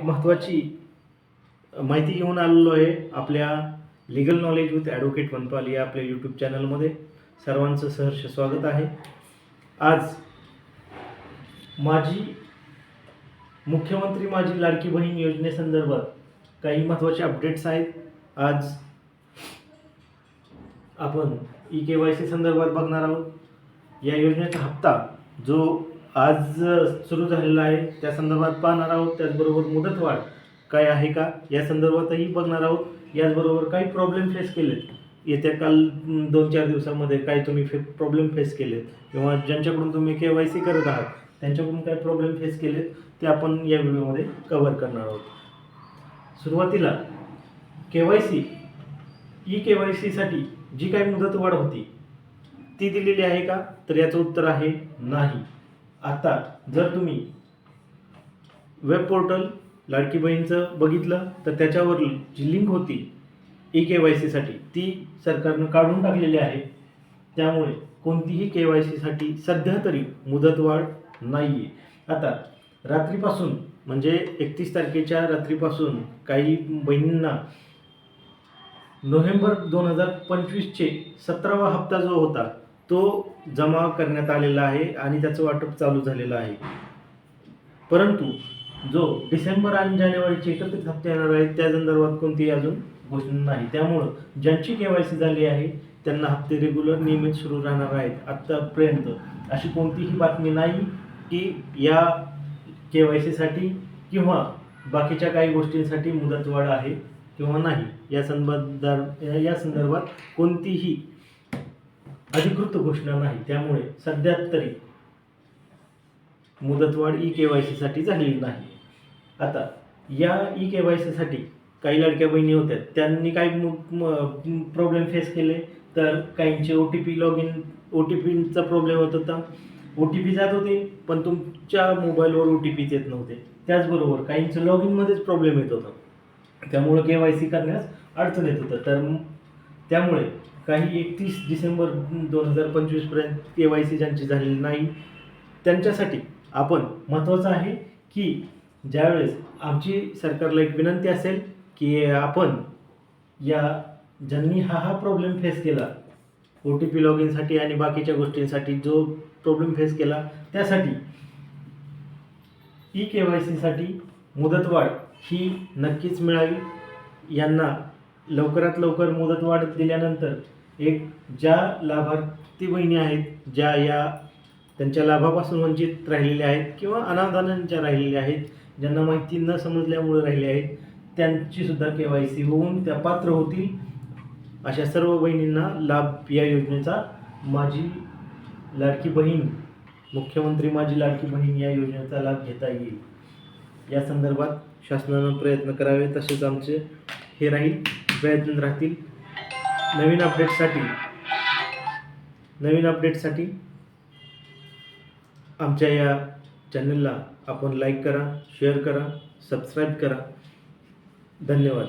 महत्त्वाची माहिती घेऊन आलेलो आहे आपल्या लीगल नॉलेज विथ ॲडव्होकेट वनपाल या आपल्या यूट्यूब चॅनलमध्ये. सर्वांचं सहर्ष स्वागत आहे. आज मुख्यमंत्री माझी लाडकी बहीण योजनेसंदर्भात काही महत्त्वाचे अपडेट्स आहेत. आज आपण EKYC संदर्भात बघणार आहोत. या योजनेचा हप्ता जो आज सुरू झालेला आहे त्या संदर्भात पाहणार आहोत. त्याचबरोबर मुदतवाढ काय आहे का या संदर्भातही बघणार आहोत. याचबरोबर काही प्रॉब्लेम फेस केलेत येत्या काल 2-4 दिवसामध्ये, काय तुम्ही प्रॉब्लेम फेस केलेत किंवा ज्यांच्याकडून तुम्ही KYC करत आहात त्यांच्याकडून काय प्रॉब्लेम फेस केलेत ते आपण या व्हिडिओमध्ये कव्हर करणार आहोत. सुरुवातीला EKYCसाठी जी काही मुदतवाढ होती ती दिलेली आहे का, तर याचं उत्तर आहे नाही. आता जर तुम्ही वेब पोर्टल लाडकी बहीणचं बघितलं तर त्याच्यावर जी लिंक होती EKYCसाठी ती सरकारनं काढून टाकलेली आहे. त्यामुळे कोणतीही KYCसाठी सध्या तरी मुदतवाढ नाही आहे. आता रात्रीपासून म्हणजे 31 तारखेच्या रात्रीपासून काही बहिणींना नोव्हेंबर 2025चे 17वा हप्ता जो होता तो जमा करण्यात आलेला आहे आणि त्याचं वाटप चालू झालेलं आहे. परंतु जो डिसेंबर आणि जानेवारीचे एकत्रित हप्ते येणार आहेत त्या संदर्भात कोणतीही अजून घोषणा नाही. त्यामुळं ज्यांची KYC झाली आहे त्यांना हप्ते रेग्युलर नियमित सुरू राहणार आहेत. आत्तापर्यंत अशी कोणतीही बातमी नाही की या KYCसाठी किंवा बाकीच्या काही गोष्टींसाठी मुदतवाढ आहे किंवा नाही. या संदर्भात कोणतीही अधिकृत घोषणा नाही. त्यामुळे सध्या तरी मुदतवाढ EKYCसाठी झालेली नाही. आता या EKYCसाठी काही लाडक्या बहिणी होत्या त्यांनी काही प्रॉब्लेम फेस केले. तर काहींचे OTPचा प्रॉब्लेम होत होता. OTP जात होते पण तुमच्या मोबाईलवर OTPच येत नव्हते. त्याचबरोबर काहींचं लॉगिनमध्येच प्रॉब्लेम येत होता. त्यामुळे KYC करण्यास अडचण येत होतं. तर त्यामुळे काही 31 डिसेंबर 2025पर्यंत KYC ज्यांची झालेली नाही त्यांच्यासाठी आपण महत्त्वाचं आहे की ज्यावेळेस आमची सरकारला एक विनंती असेल की आपण या ज्यांनी हा प्रॉब्लेम फेस केला OTP लॉगिनसाठी आणि बाकीच्या गोष्टींसाठी जो प्रॉब्लेम फेस केला त्यासाठी EKYCसाठी मुदतवाढ ही नक्कीच मिळावी. यांना लवकरात लवकर मुदतवाढ दिल्यानंतर ज्या लाभार्थी बहिणी आहेत ज्या त्यांच्या लाभापासून वंचित राहिलेल्या आहेत किंवा अनाथांच्या राहिलेल्या आहेत, ज्यांना माहिती न समजल्यामुळे राहिले आहेत, त्यांचीसुद्धा KYC होऊन त्या पात्र होतील. अशा सर्व बहिणींना लाभ या योजनेचा माझी लाडकी बहीण मुख्यमंत्री माझी लाडकी बहीण या योजनेचा लाभ घेता येईल. या संदर्भात शासनानं प्रयत्न करावे. तसेच आमचे हे प्रयत्न राहतील. नवीन अपडेटसाठी आमच्या या चॅनलला आपण लाईक करा, शेअर करा, सबस्क्राईब करा. धन्यवाद.